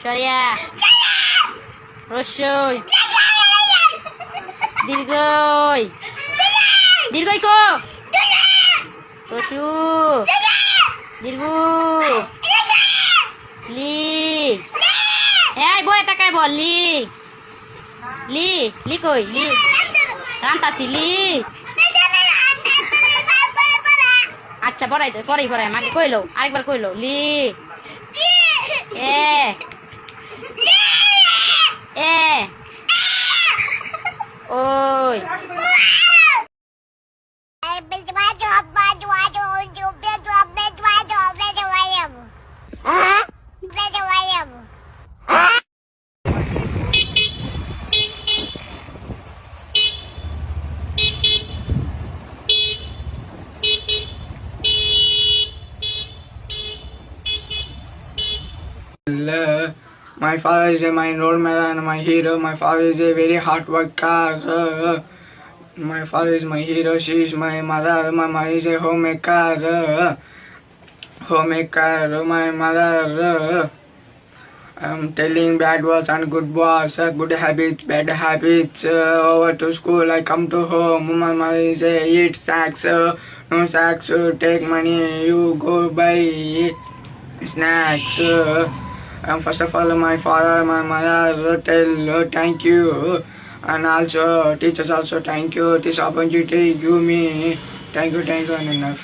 সরিয়া রসই দীর্ঘই দীর্ঘই কো রসু দীর্ঘ লি এই বই টাকায় বল লি লি লি কই লি রান্তাছি লি আচ্ছা পড়াই তো পড়াই পড়াই মাকে কইলো আরেকবার কইলো লি এ এ ওই My father is my role model and my hero. My father is a very hard worker. My father is my hero. She is my mother. My mother is a homemaker. Homemaker. My mother. I'm telling bad words and good words, good habits, bad habits. Over to school, I come to home. My mother is a eat snacks. No snacks. Take money. You go buy snacks. First of all, my father, my mother tell thank you, and also teachers also thank you. This opportunity give me thank you, and enough.